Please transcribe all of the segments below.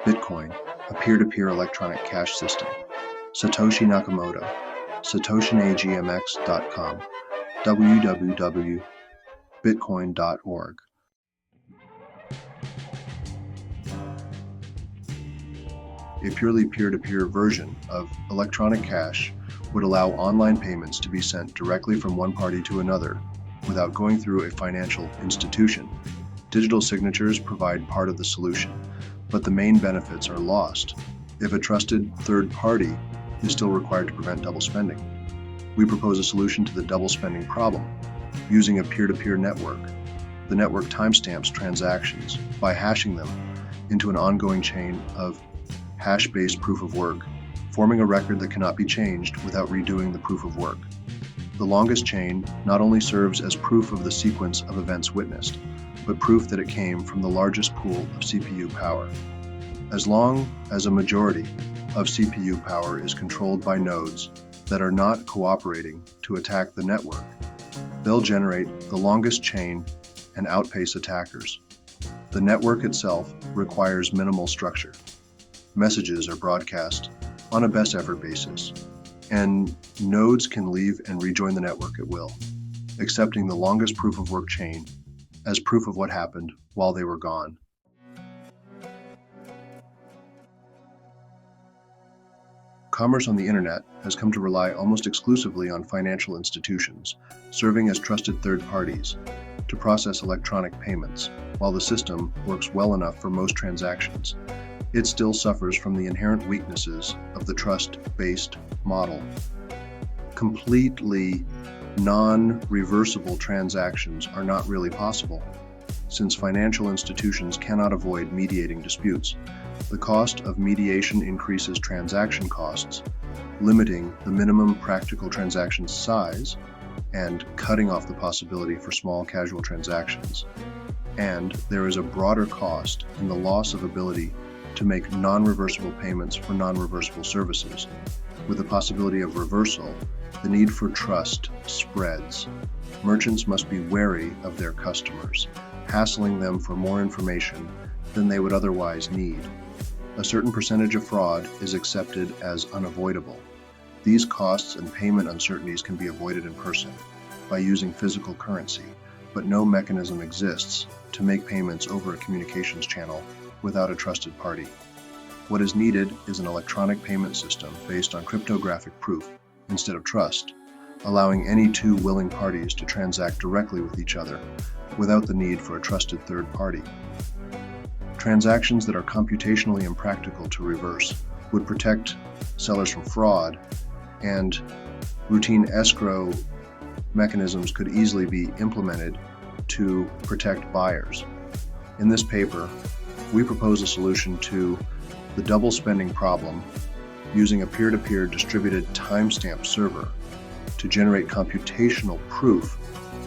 Bitcoin, a peer-to-peer electronic cash system. Satoshi Nakamoto, satoshinagmx.com, www.bitcoin.org. A purely peer-to-peer version of electronic cash would allow online payments to be sent directly from one party to another without going through a financial institution. Digital signatures provide part of the solution, but the main benefits are lost if a trusted third party is still required to prevent double spending. We propose a solution to the double spending problem using a peer-to-peer network. The network timestamps transactions by hashing them into an ongoing chain of hash-based proof of work, forming a record that cannot be changed without redoing the proof of work. The longest chain not only serves as proof of the sequence of events witnessed, but proof that it came from the largest pool of CPU power. As long as a majority of CPU power is controlled by nodes that are not cooperating to attack the network, they'll generate the longest chain and outpace attackers. The network itself requires minimal structure. Messages are broadcast on a best effort basis, and nodes can leave and rejoin the network at will, accepting the longest proof of work chain as proof of what happened while they were gone. Commerce on the internet has come to rely almost exclusively on financial institutions, serving as trusted third parties, to process electronic payments. While the system works well enough for most transactions, it still suffers from the inherent weaknesses of the trust-based model. Completely non-reversible transactions are not really possible, since financial institutions cannot avoid mediating disputes. The cost of mediation increases transaction costs, limiting the minimum practical transaction size and cutting off the possibility for small casual transactions. And there is a broader cost in the loss of ability to make non-reversible payments for non-reversible services. With the possibility of reversal, the need for trust spreads. Merchants must be wary of their customers, hassling them for more information than they would otherwise need. A certain percentage of fraud is accepted as unavoidable. These costs and payment uncertainties can be avoided in person by using physical currency, but no mechanism exists to make payments over a communications channel without a trusted party. What is needed is an electronic payment system based on cryptographic proof instead of trust, allowing any two willing parties to transact directly with each other without the need for a trusted third party. Transactions that are computationally impractical to reverse would protect sellers from fraud, and routine escrow mechanisms could easily be implemented to protect buyers. In this paper, we propose a solution to the double spending problem using a peer-to-peer distributed timestamp server to generate computational proof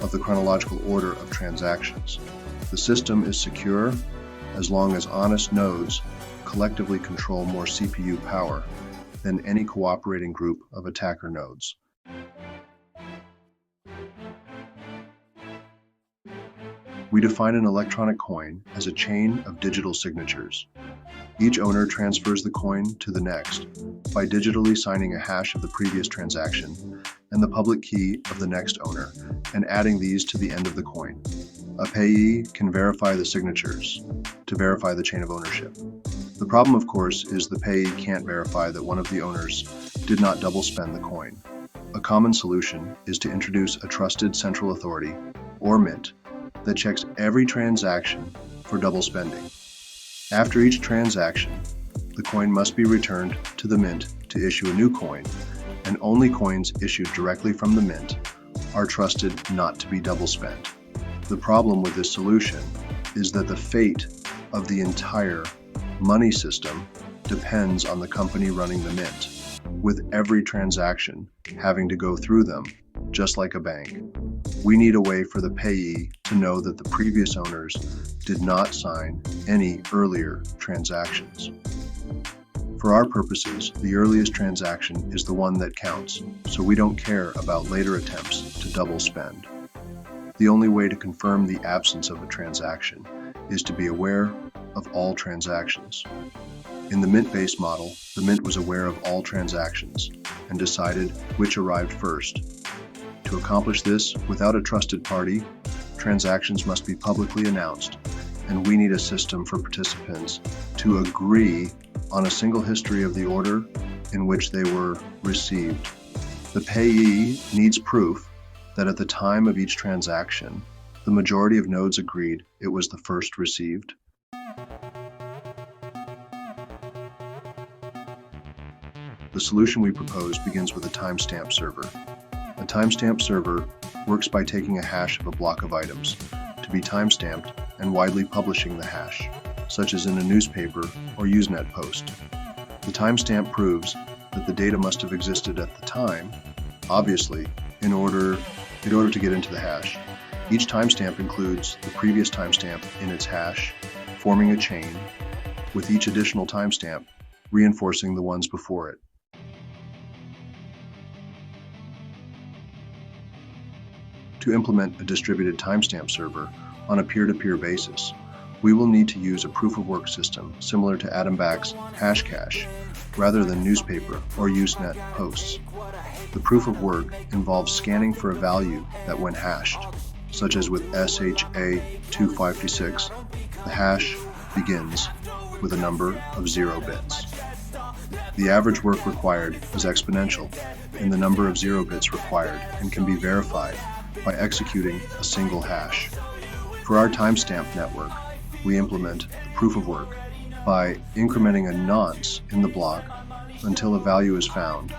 of the chronological order of transactions. The system is secure as long as honest nodes collectively control more CPU power than any cooperating group of attacker nodes. We define an electronic coin as a chain of digital signatures. Each owner transfers the coin to the next by digitally signing a hash of the previous transaction and the public key of the next owner and adding these to the end of the coin. A payee can verify the signatures to verify the chain of ownership. The problem, of course, is the payee can't verify that one of the owners did not double spend the coin. A common solution is to introduce a trusted central authority, or mint, that checks every transaction for double spending. After each transaction, the coin must be returned to the mint to issue a new coin, and only coins issued directly from the mint are trusted not to be double spent. The problem with this solution is that the fate of the entire money system depends on the company running the mint, with every transaction having to go through them, just like a bank. We need a way for the payee to know that the previous owners did not sign any earlier transactions. For our purposes, the earliest transaction is the one that counts, so we don't care about later attempts to double spend. The only way to confirm the absence of a transaction is to be aware of all transactions. In the Mint-based model, the Mint was aware of all transactions and decided which arrived first. To accomplish this, without a trusted party, transactions must be publicly announced, and we need a system for participants to agree on a single history of the order in which they were received. The payee needs proof that at the time of each transaction, the majority of nodes agreed it was the first received. The solution we propose begins with a timestamp server. A timestamp server works by taking a hash of a block of items to be timestamped and widely publishing the hash, such as in a newspaper or Usenet post. The timestamp proves that the data must have existed at the time, obviously, in order to get into the hash. Each timestamp includes the previous timestamp in its hash, forming a chain, with each additional timestamp reinforcing the ones before it. To implement a distributed timestamp server on a peer-to-peer basis, we will need to use a proof-of-work system similar to Adam Back's Hashcash, rather than newspaper or Usenet posts. The proof-of-work involves scanning for a value that when hashed, such as with SHA-256, the hash begins with a number of 0 bits. The average work required is exponential in the number of 0 bits required and can be verified by executing a single hash. For our timestamp network, we implement the proof-of-work by incrementing a nonce in the block until a value is found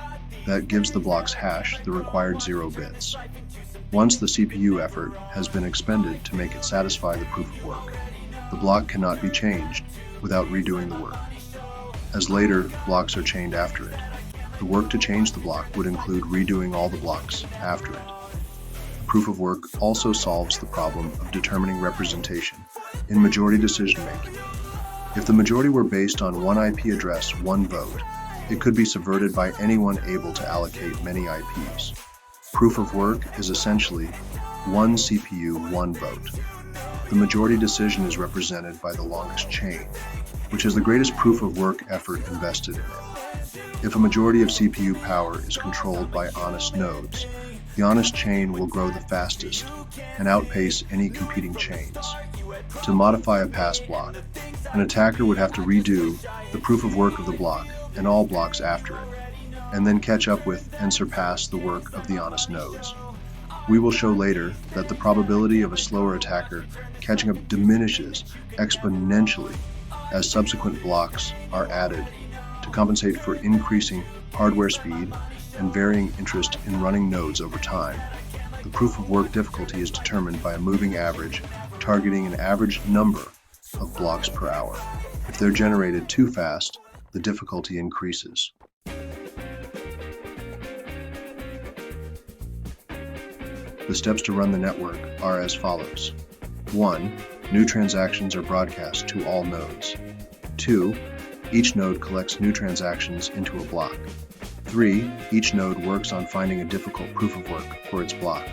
that gives the block's hash the required 0 bits. Once the CPU effort has been expended to make it satisfy the proof-of-work, the block cannot be changed without redoing the work, as later blocks are chained after it. The work to change the block would include redoing all the blocks after it. Proof-of-work also solves the problem of determining representation in majority decision-making. If the majority were based on one IP address, one vote, it could be subverted by anyone able to allocate many IPs. Proof-of-work is essentially one CPU, one vote. The majority decision is represented by the longest chain, which has the greatest proof-of-work effort invested in it. If a majority of CPU power is controlled by honest nodes, the honest chain will grow the fastest and outpace any competing chains. To modify a pass block, an attacker would have to redo the proof-of-work of the block and all blocks after it, and then catch up with and surpass the work of the honest nodes. We will show later that the probability of a slower attacker catching up diminishes exponentially as subsequent blocks are added to compensate for increasing hardware speed and varying interest in running nodes over time. The proof-of-work difficulty is determined by a moving average targeting an average number of blocks per hour. If they're generated too fast, the difficulty increases. The steps to run the network are as follows. 1. New transactions are broadcast to all nodes. 2. Each node collects new transactions into a block. 3. Each node works on finding a difficult proof-of-work for its block.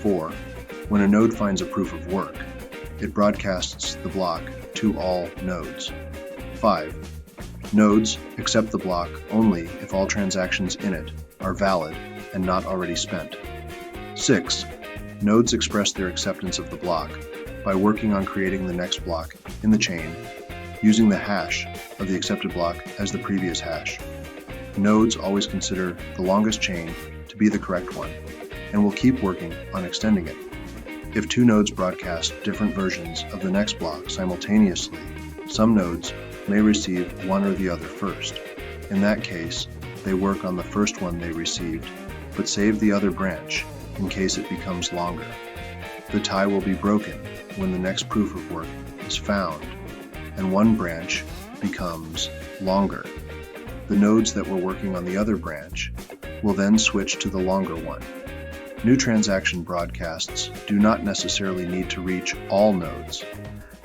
4. When a node finds a proof-of-work, it broadcasts the block to all nodes. 5. Nodes accept the block only if all transactions in it are valid and not already spent. 6. Nodes express their acceptance of the block by working on creating the next block in the chain, using the hash of the accepted block as the previous hash. Nodes always consider the longest chain to be the correct one, and will keep working on extending it. If two nodes broadcast different versions of the next block simultaneously, some nodes may receive one or the other first. In that case, they work on the first one they received, but save the other branch in case it becomes longer. The tie will be broken when the next proof-of-work is found, and one branch becomes longer. The nodes that were working on the other branch will then switch to the longer one. New transaction broadcasts do not necessarily need to reach all nodes.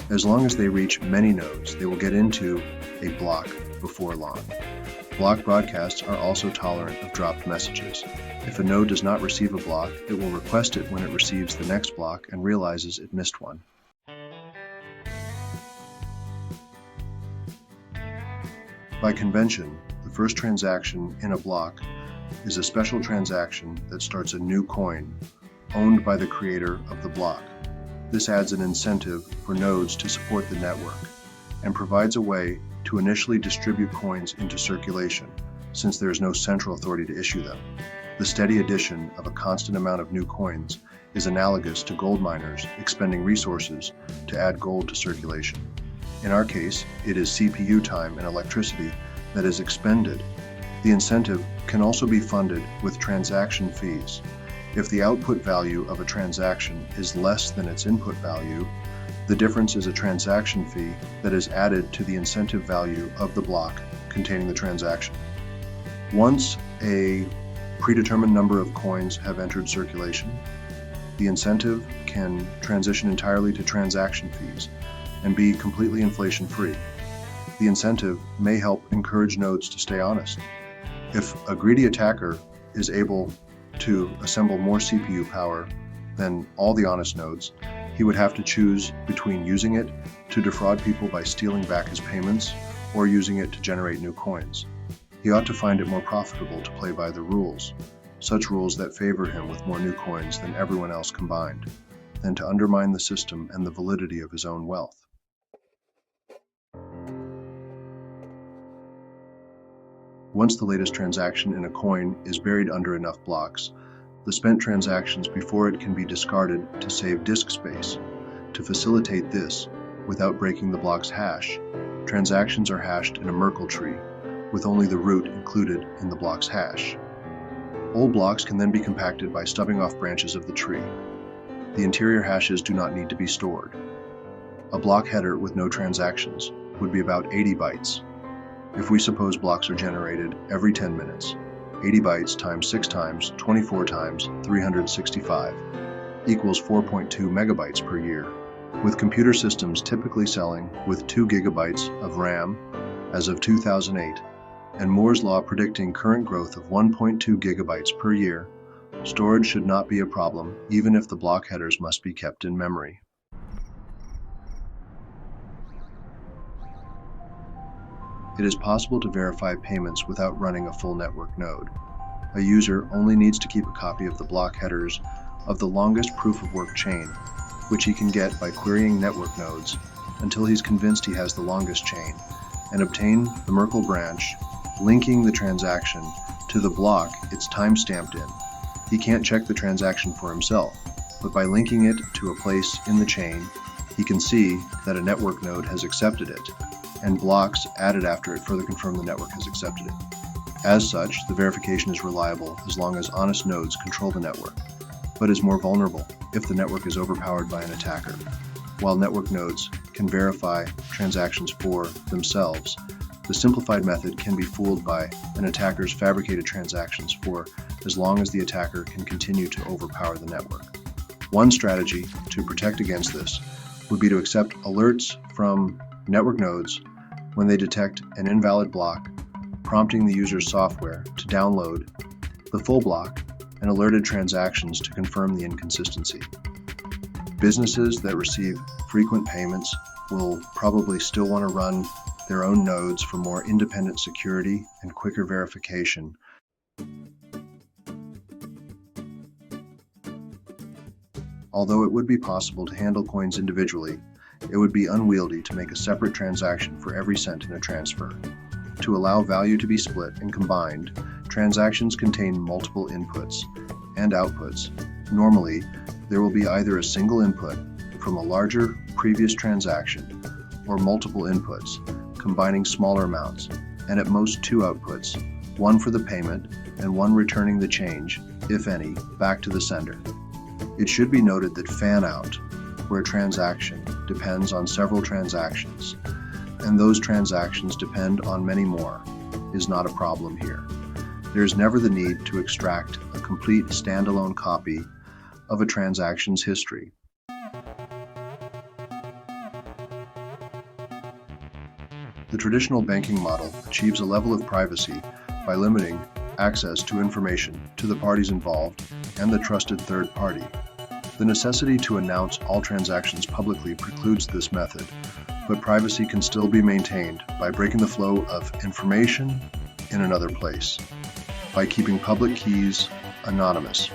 As long as they reach many nodes, they will get into a block before long. Block broadcasts are also tolerant of dropped messages. If a node does not receive a block, it will request it when it receives the next block and realizes it missed one. By convention, the first transaction in a block is a special transaction that starts a new coin owned by the creator of the block. This adds an incentive for nodes to support the network and provides a way to initially distribute coins into circulation, since there is no central authority to issue them. The steady addition of a constant amount of new coins is analogous to gold miners expending resources to add gold to circulation. In our case, it is CPU time and electricity that is expended. The incentive can also be funded with transaction fees. If the output value of a transaction is less than its input value, the difference is a transaction fee that is added to the incentive value of the block containing the transaction. Once a predetermined number of coins have entered circulation, the incentive can transition entirely to transaction fees and be completely inflation-free. The incentive may help encourage nodes to stay honest. If a greedy attacker is able to assemble more CPU power than all the honest nodes, he would have to choose between using it to defraud people by stealing back his payments or using it to generate new coins. He ought to find it more profitable to play by the rules, such rules that favor him with more new coins than everyone else combined, than to undermine the system and the validity of his own wealth. Once the latest transaction in a coin is buried under enough blocks, the spent transactions before it can be discarded to save disk space. To facilitate this, without breaking the block's hash, transactions are hashed in a Merkle tree, with only the root included in the block's hash. Old blocks can then be compacted by stubbing off branches of the tree. The interior hashes do not need to be stored. A block header with no transactions would be about 80 bytes. If we suppose blocks are generated every 10 minutes, 80 bytes times 6 times 24 times 365 equals 4.2 megabytes per year, with computer systems typically selling with 2 gigabytes of RAM as of 2008, and Moore's law predicting current growth of 1.2 gigabytes per year, storage should not be a problem even if the block headers must be kept in memory. It is possible to verify payments without running a full network node. A user only needs to keep a copy of the block headers of the longest proof of work chain, which he can get by querying network nodes until he's convinced he has the longest chain, and obtain the Merkle branch linking the transaction to the block it's time-stamped in. He can't check the transaction for himself, but by linking it to a place in the chain, he can see that a network node has accepted it, and blocks added after it further confirm the network has accepted it. As such, the verification is reliable as long as honest nodes control the network, but is more vulnerable if the network is overpowered by an attacker. While network nodes can verify transactions for themselves, the simplified method can be fooled by an attacker's fabricated transactions for as long as the attacker can continue to overpower the network. One strategy to protect against this would be to accept alerts from network nodes when they detect an invalid block, prompting the user's software to download the full block and alerted transactions to confirm the inconsistency. Businesses that receive frequent payments will probably still want to run their own nodes for more independent security and quicker verification. Although it would be possible to handle coins individually, it would be unwieldy to make a separate transaction for every cent in a transfer. To allow value to be split and combined, transactions contain multiple inputs and outputs. Normally, there will be either a single input from a larger previous transaction or multiple inputs, combining smaller amounts, and at most 2 outputs, one for the payment and one returning the change, if any, back to the sender. It should be noted that fan-out, where a transaction depends on several transactions, and those transactions depend on many more, is not a problem here. There is never the need to extract a complete standalone copy of a transaction's history. The traditional banking model achieves a level of privacy by limiting access to information to the parties involved and the trusted third party. The necessity to announce all transactions publicly precludes this method, but privacy can still be maintained by breaking the flow of information in another place, by keeping public keys anonymous.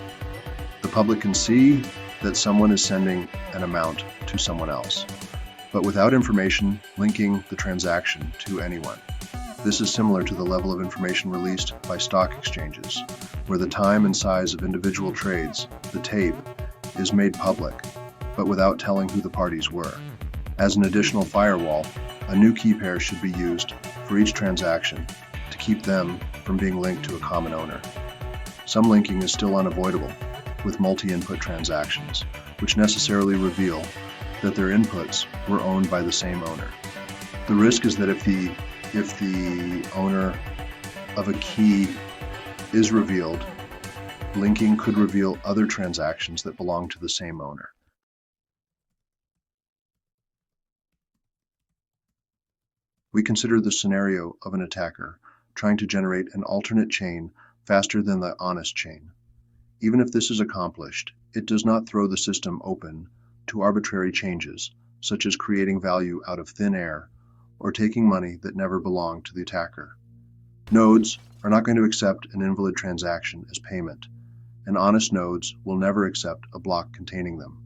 The public can see that someone is sending an amount to someone else, but without information linking the transaction to anyone. This is similar to the level of information released by stock exchanges, where the time and size of individual trades, the tape, is made public, but without telling who the parties were. As an additional firewall, a new key pair should be used for each transaction to keep them from being linked to a common owner. Some linking is still unavoidable with multi-input transactions, which necessarily reveal that their inputs were owned by the same owner. The risk is that if the owner of a key is revealed, linking could reveal other transactions that belong to the same owner. We consider the scenario of an attacker trying to generate an alternate chain faster than the honest chain. Even if this is accomplished, it does not throw the system open to arbitrary changes, such as creating value out of thin air or taking money that never belonged to the attacker. Nodes are not going to accept an invalid transaction as payment, and honest nodes will never accept a block containing them.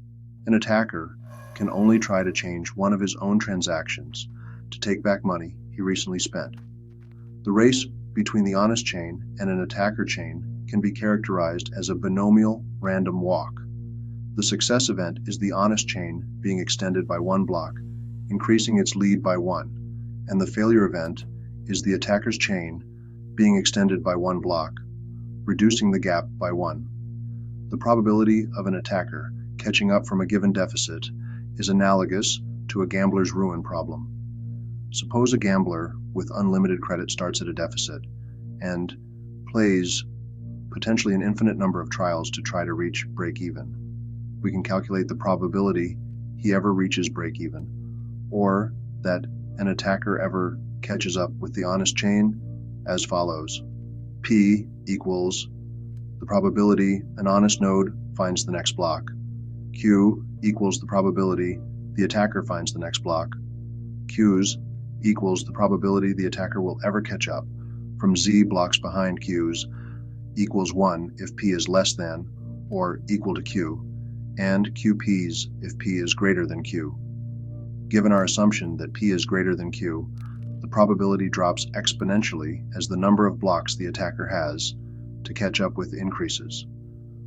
An attacker can only try to change one of his own transactions to take back money he recently spent. The race between the honest chain and an attacker chain can be characterized as a binomial random walk. The success event is the honest chain being extended by one block, increasing its lead by one, and the failure event is the attacker's chain being extended by one block, reducing the gap by one. The probability of an attacker catching up from a given deficit is analogous to a gambler's ruin problem. Suppose a gambler with unlimited credit starts at a deficit and plays potentially an infinite number of trials to try to reach break-even. We can calculate the probability he ever reaches break-even, or that an attacker ever catches up with the honest chain as follows. P equals the probability an honest node finds the next block. Q equals the probability the attacker finds the next block. Q's equals the probability the attacker will ever catch up from Z blocks behind Q's equals 1 if P is less than or equal to Q, and QP's if P is greater than Q. Given our assumption that P is greater than Q, the probability drops exponentially as the number of blocks the attacker has to catch up with increases.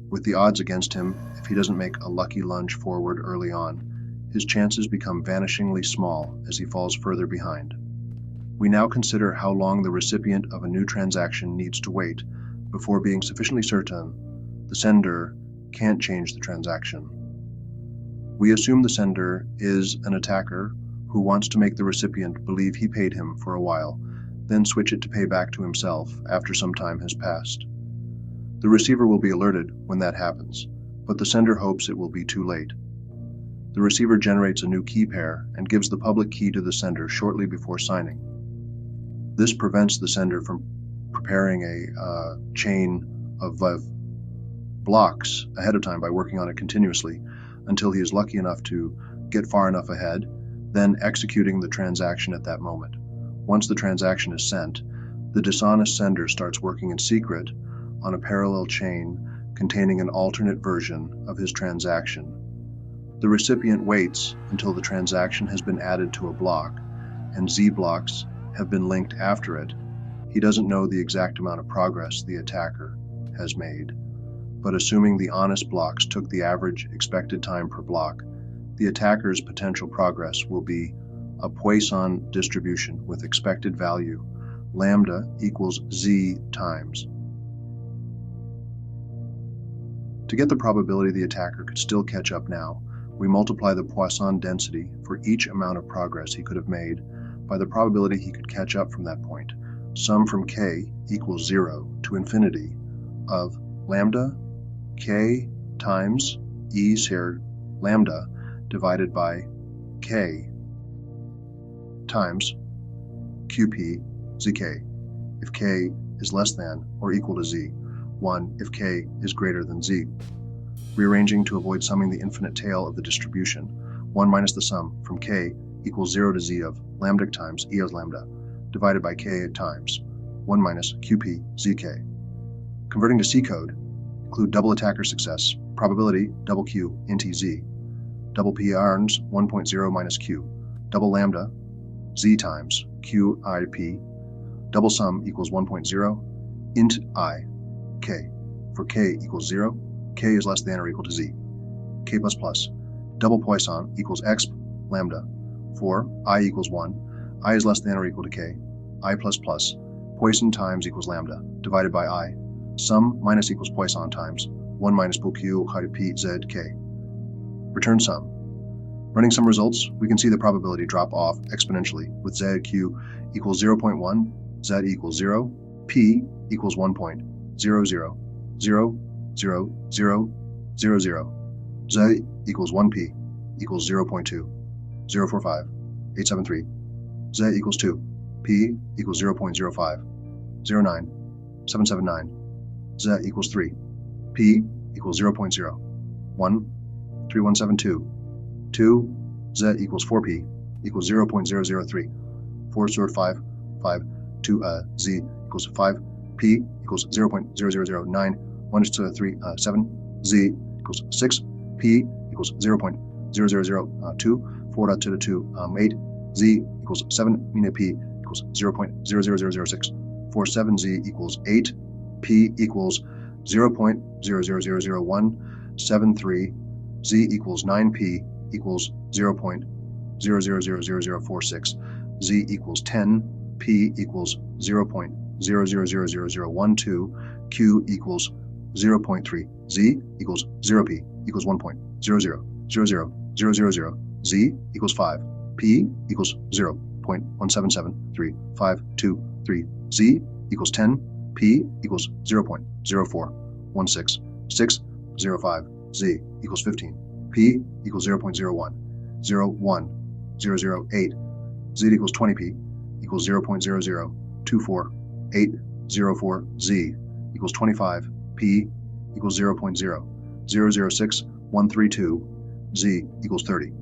With the odds against him, if he doesn't make a lucky lunge forward early on, his chances become vanishingly small as he falls further behind. We now consider how long the recipient of a new transaction needs to wait before being sufficiently certain the sender can't change the transaction. We assume the sender is an attacker who wants to make the recipient believe he paid him for a while, then switch it to pay back to himself after some time has passed. The receiver will be alerted when that happens, but the sender hopes it will be too late. The receiver generates a new key pair and gives the public key to the sender shortly before signing. This prevents the sender from preparing a chain of blocks ahead of time by working on it continuously until he is lucky enough to get far enough ahead, then executing the transaction at that moment. Once the transaction is sent, the dishonest sender starts working in secret on a parallel chain containing an alternate version of his transaction. The recipient waits until the transaction has been added to a block and Z blocks have been linked after it. He doesn't know the exact amount of progress the attacker has made, but assuming the honest blocks took the average expected time per block, the attacker's potential progress will be a Poisson distribution with expected value lambda equals Z times. To get the probability the attacker could still catch up now, we multiply the Poisson density for each amount of progress he could have made by the probability he could catch up from that point. Sum from k equals 0 to infinity of lambda k times e's here lambda divided by k times qp zk if k is less than or equal to z, 1 if k is greater than z. rearranging to avoid summing the infinite tail of the distribution, 1 minus the sum from k equals 0 to z of lambda times e of lambda, divided by k times 1 minus qp zk. Converting to C code, include double attacker success, probability double q int z, double p earns 1.0 minus q, double lambda z times q I p, double sum equals 1.0, int I, k. For k equals 0, k is less than or equal to z. K++, double Poisson equals exp lambda. For I equals 1, I is less than or equal to k, I++, Poisson times equals lambda, divided by I, sum minus equals Poisson times 1 minus pool q p z k. Return sum. Running some results, we can see the probability drop off exponentially with zq equals 0.1, z equals 0, p equals 1.0000000, z equals 1p equals 0.2, 045, 873, z equals 2, p equals 0.05, 09, 779, z equals 3, p equals 0.0, 1, 3172, 2, z equals 4p equals 0.003, 4 sort 5, 5, 2, z equals 5, p equals 0.0009, 1 to 3, 7, z equals 6, p equals 0.0002, 4 to 2, 8, z equals 7, meaning p equals 0.00006, 4, 7, z equals 8, p equals 0.0000173, z equals 9p equals 0.0000046, z equals 10, p equals 0.0000012, q equals 0.3, z equals 0p equals 1.0000000, z equals 5, p equals 0.177353, z equals 10, p equals 0.0416605, z equals 15, p equals 0.01, 0.008, z equals 20p equals 0.0024804, z equals 25, p equals 0.0006132, z equals 30,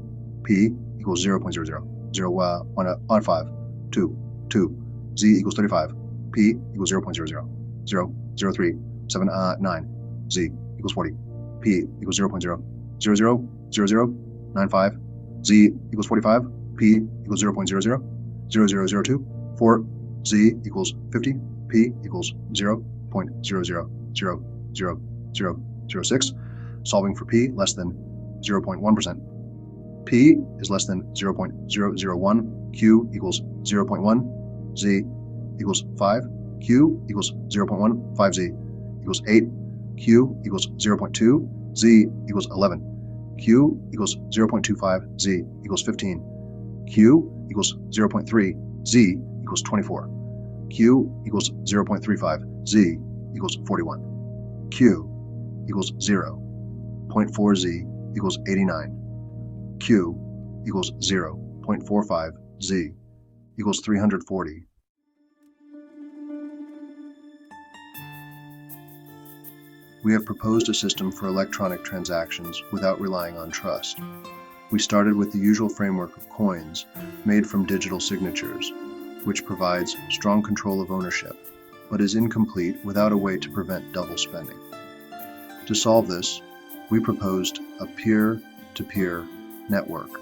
p equals 0.0001522, z equals 35, p equals 0.0000379, z equals 40, p equals 0.0000095, z equals 45, p equals 0.000002, 4, z equals 50, p equals 0.000006, solving for p less than 0.1%. P is less than 0.001, q equals 0.1, z equals 5, q equals 0.1, 5z equals 8, q equals 0.2, z equals 11, q equals 0.25, z equals 15, q equals 0.3, z equals 24, q equals 0.35, z equals 41, q equals 0.4, z equals 89, q equals 0.45, z equals 340. We have proposed a system for electronic transactions without relying on trust. We started with the usual framework of coins made from digital signatures, which provides strong control of ownership, but is incomplete without a way to prevent double spending. To solve this, we proposed a peer-to-peer network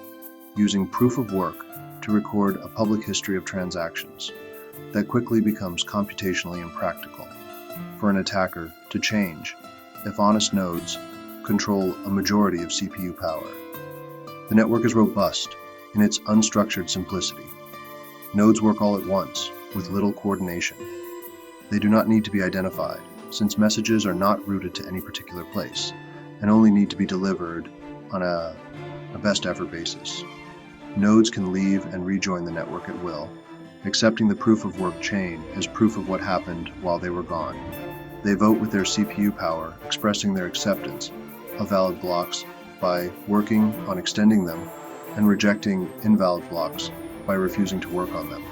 using proof of work to record a public history of transactions that quickly becomes computationally impractical for an attacker to change if honest nodes control a majority of CPU power. The network is robust in its unstructured simplicity. Nodes work all at once with little coordination. They do not need to be identified, since messages are not routed to any particular place and only need to be delivered on a best effort basis. Nodes can leave and rejoin the network at will, accepting the proof of work chain as proof of what happened while they were gone. They vote with their CPU power, expressing their acceptance of valid blocks by working on extending them and rejecting invalid blocks by refusing to work on them.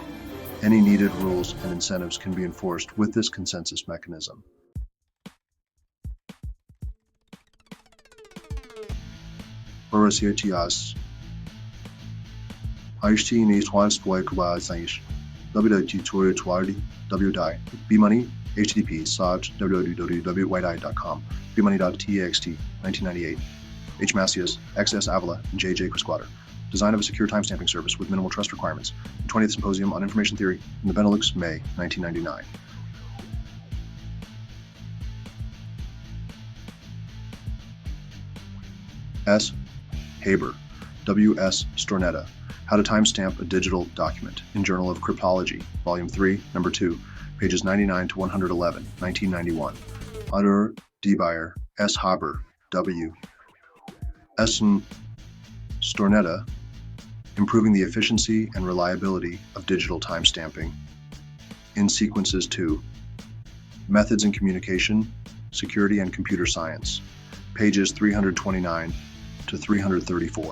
Any needed rules and incentives can be enforced with this consensus mechanism. Orasiatias Aishti Twans Boykuba Saish www.tutorial wdi bmoney http www.whiteye.com bmoney.txt 1998 H. Macias, X.S. Avila, and J.J. Quisquater. Design of a secure timestamping service with minimal trust requirements. 20th Symposium on Information Theory in the Benelux, May 1999. S. Haber, W.S. Stornetta, How to Timestamp a Digital Document in Journal of Cryptology, Volume 3, Number 2, pages 99 to 111, 1991. Utter Debyer, S. Haber, W. Essen Stornetta, Improving the Efficiency and Reliability of Digital Timestamping in Sequences 2, Methods in Communication, Security and Computer Science, pages 329 to 334,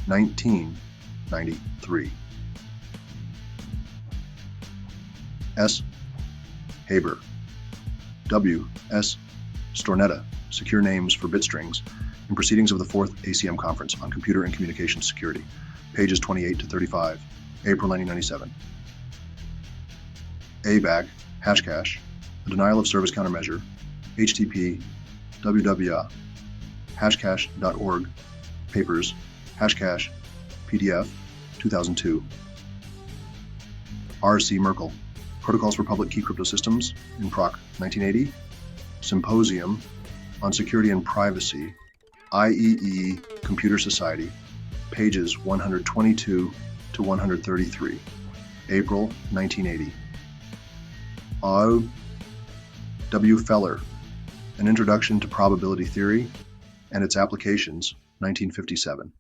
1993. S. Haber, W. S. Stornetta, Secure Names for Bit Strings in Proceedings of the 4th ACM Conference on Computer and Communication Security, pages 28 to 35, April 1997. ABAC, Hashcash, a Denial of Service Countermeasure, HTTP, www, hashcash.org, papers, Hashcash, PDF, 2002. R.C. Merkel, Protocols for Public Key Crypto Systems in Proc 1980, Symposium on Security and Privacy, IEEE Computer Society, pages 122 to 133, April 1980. O. W. Feller, An Introduction to Probability Theory and Its Applications, 1957.